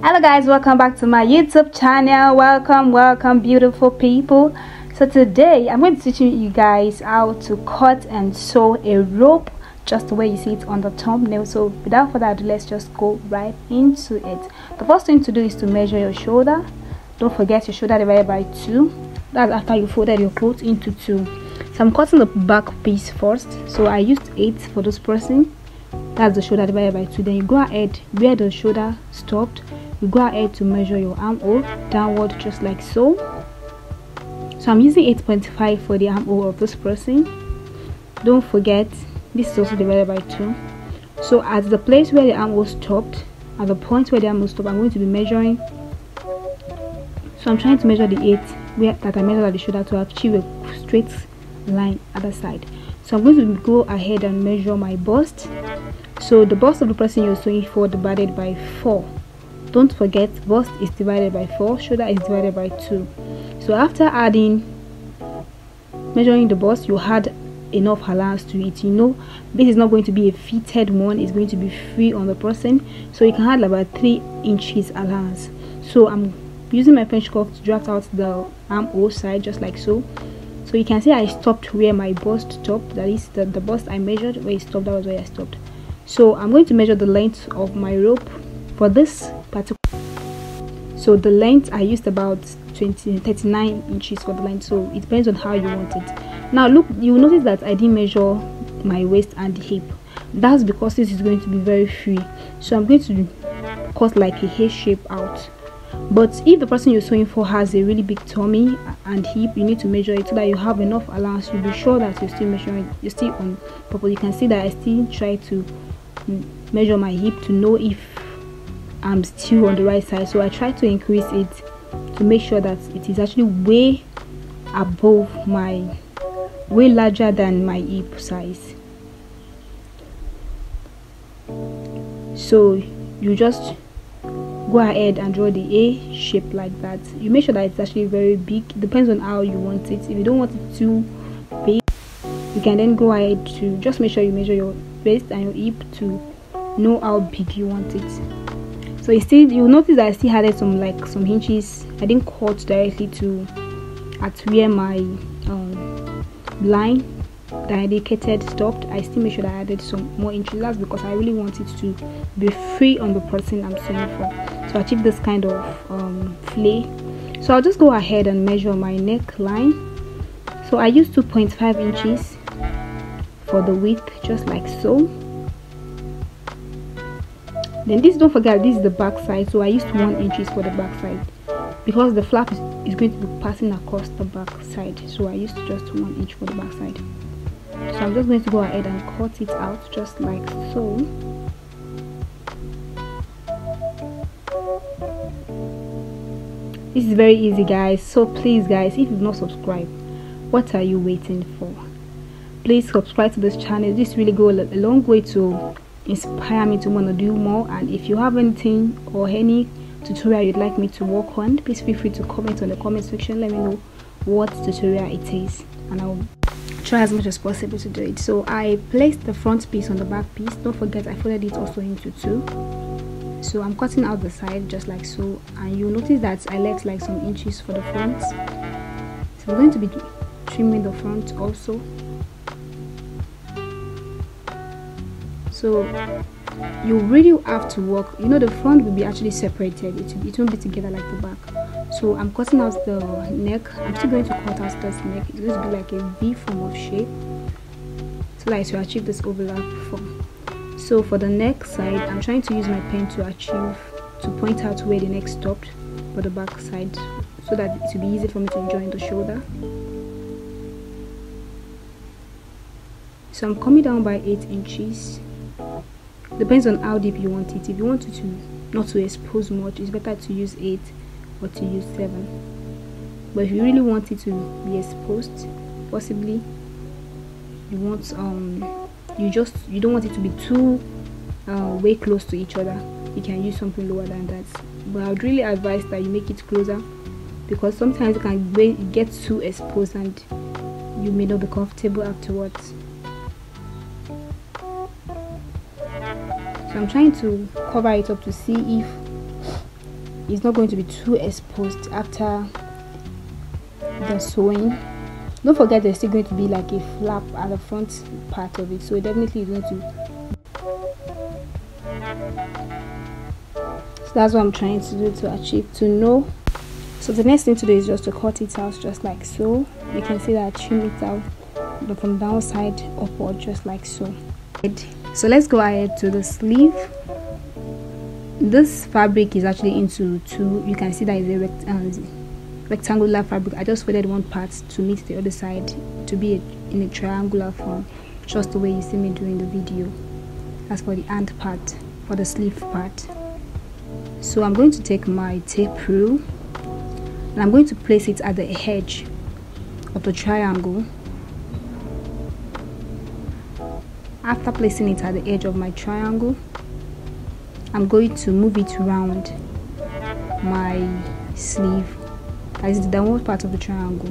Hello guys, welcome back to my YouTube channel. Welcome beautiful people. So today I'm going to teach you guys how to cut and sew a rope just the way you see it on the thumbnail. So without further ado, let's just go right into it. The first thing to do is to measure your shoulder. Don't forget your shoulder divided by 2. That's after you folded your clothes into 2. So I'm cutting the back piece first. So I used 8 for this person. That's the shoulder divided by 2. Then you go ahead where the shoulder stopped. You go ahead to measure your armhole downward just like so. So I'm using 8.5 for the armhole of this person. Don't forget this is also divided by 2. So at the place where the armhole stopped, at the point where the armhole stopped, I'm going to be measuring. So I'm trying to measure the 8 that I measured at the shoulder to achieve a straight line at the side. So I'm going to go ahead and measure my bust. So the bust of the person you're sewing for divided by 4. Don't forget, bust is divided by 4, shoulder is divided by 2. So after measuring the bust, you had enough allowance to it. You know this is not going to be a fitted one, it's going to be free on the person, so you can add about 3 inches allowance. So I'm using my French cuff to draft out the armhole side just like so. So you can see I stopped where my bust stopped. That is the bust I measured where it stopped. That was where I stopped. So I'm going to measure the length of my rope for this particular. So the length I used about 39 inches for the length. So it depends on how you want it. Now look, you will notice that I didn't measure my waist and the hip. That's because this is going to be very free. So I'm going to cut like a H shape out. But if the person you're sewing for has a really big tummy and hip, you need to measure it so that you have enough allowance. You'll be sure that you're still measuring, you're still on purpose. You can see that I still try to measure my hip to know if I'm still on the right side. So I try to increase it to make sure that it is actually way larger than my hip size. So you just go ahead and draw the A shape like that. You make sure that it's actually very big. It depends on how you want it. If you don't want it too big, you can then go ahead to just make sure you measure your waist and your hip to know how big you want it. So you'll notice that I still added some inches. I didn't cut directly at where my line that I indicated stopped. I still make sure that I added some more inches. That's because I really want it to be free on the person I'm sewing for, to achieve this kind of flay. So I'll just go ahead and measure my neckline. So I used 2.5 inches for the width, just like so. Then this, don't forget, this is the back side, so I used 1 inches for the back side because the flap is going to be passing across the back side. So I used just 1 inch for the back side. So I'm just going to go ahead and cut it out just like so. This is very easy, guys. So please guys, if you've not subscribed, what are you waiting for? Please subscribe to this channel. This really goes a long way to inspire me to want to do more. And if you have anything or any tutorial you'd like me to work on, please feel free to comment on the comment section. Let me know what tutorial it is and I'll try as much as possible to do it. So I placed the front piece on the back piece. Don't forget I folded it also into 2. So I'm cutting out the side just like so, and you'll notice that I left like some inches for the front. So we're going to be trimming the front also. So you really have to work, you know, the front will be actually separated, it won't be together like the back. So I'm cutting out the neck. I'm still going to cut out this neck. It's going to be like a V form of shape so that to achieve this overlap form. So for the neck side, I'm trying to use my pen to point out where the neck stopped for the back side so that it will be easy for me to join the shoulder. So I'm coming down by 8 inches. Depends on how deep you want it. If you want it to not to expose much, it's better to use 8 or to use 7. But if you really want it to be exposed, possibly you want you don't want it to be too way close to each other, you can use something lower than that. But I would really advise that you make it closer, because sometimes it can get too exposed and you may not be comfortable afterwards. So I'm trying to cover it up to see if it's not going to be too exposed after the sewing. Don't forget there's still going to be like a flap at the front part of it, so definitely is going to. So that's what I'm trying to do to achieve, to know. So the next thing to do is just to cut it out just like so. You can see that I trim it out from downside upward just like so. So let's go ahead to the sleeve. This fabric is actually into two. You can see that is a rectangular fabric. I just folded one part to meet the other side to be in a triangular form, just the way you see me doing the video. That's for the hand part, for the sleeve part. So I'm going to take my tape rule and I'm going to place it at the edge of the triangle. After placing it at the edge of my triangle, I'm going to move it around my sleeve, as the downward part of the triangle.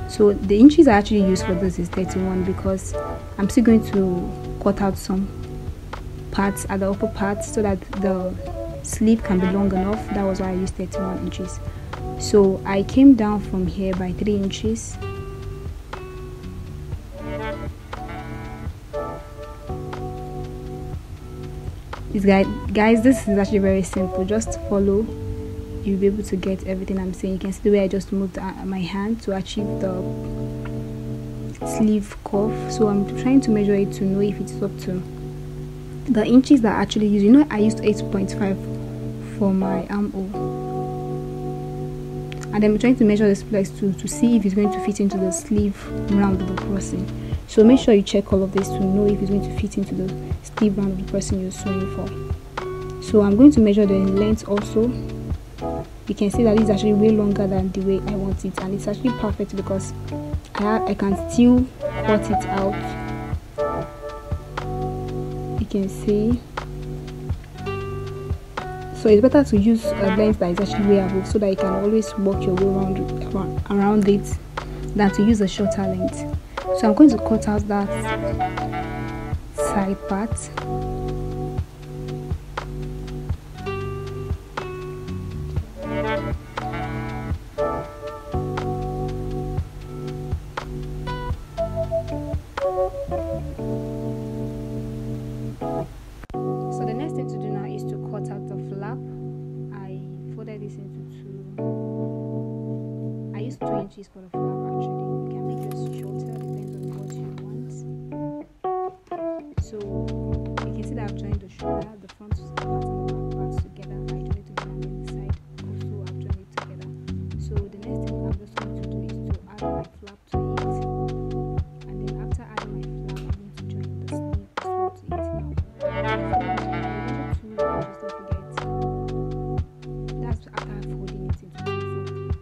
So the inches I actually use for this is 31 because I'm still going to cut out some parts at the upper part so that the sleeve can be long enough. That was why I used 31 inches. So I came down from here by 3 inches. Guys, this is actually very simple. Just follow, you'll be able to get everything I'm saying. You can see the way I just moved my hand to achieve the sleeve curve. So I'm trying to measure it to know if it's up to the inches that I actually use. You know, I used 8.5 for my armhole, and I'm trying to measure this flex to see if it's going to fit into the sleeve round of the person. So make sure you check all of this to know if it's going to fit into the sleeve round of the person you're sewing for. So I'm going to measure the length also. You can see that it's actually way longer than the way I want it, and it's actually perfect because I can still cut it out. You can see. So it's better to use a length that is actually way above so that you can always work your way around it than to use a shorter length. So I'm going to cut out that side part. So the next thing to do now is to cut out the flap. I folded this into two. I used 2 inches for the flap actually. You can make this shorter, depends on what you want. So you can see that I've joined the shoulder, the front part and the back parts together. I joined it together on the side. Also I've joined it together. So the next thing I'm just going to do is to add my flap to it. And then after adding my flap, I'm going to join the sleeve as well to it now. That's after folding it into two.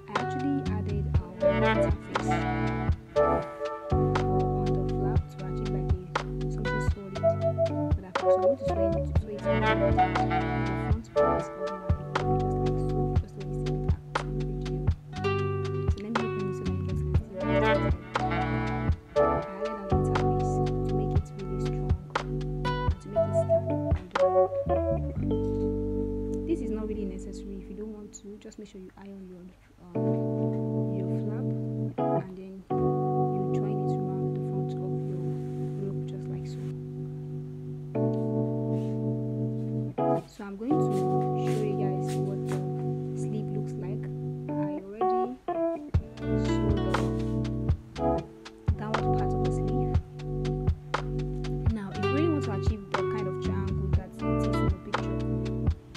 I actually added interface on the flap to achieve like something solid. But after, so I'm going to sew it on the front part of my logo, just like so, just the way you see it on the video. So let me open it so that you guys can see what I added an interface to make it really strong and to make it stand on the rope. This is not really necessary. If you don't want to, just make sure you iron your flap and then you join it around the front of your rope just like so. So I'm going to show you guys what the sleeve looks like. I already sewed the downward part of the sleeve. Now if you really want to achieve the kind of triangle that it is in the picture,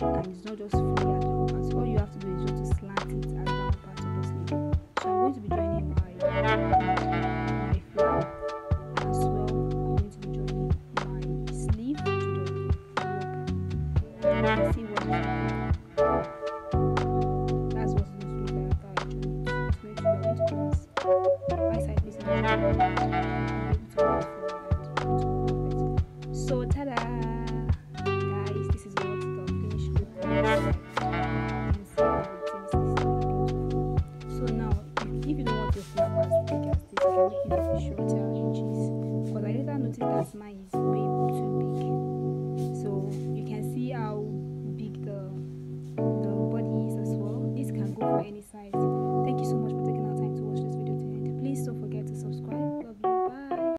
and it's not just fully at the upper part, all you have to do is just to slant it at the down part of the sleeve. So I'm going to be joining my flap as well. I'm going to be joining my sleeve to the rope. You can see what that's what it's going to look like after I join it. It's going to be a bit right side facing the so ta-da! Guys, this is what the finished look looks like. So now, if you don't want your flap as big as this, you can make it shorter inches. Because I later noticed that mine is way too big. So you can see how big nice.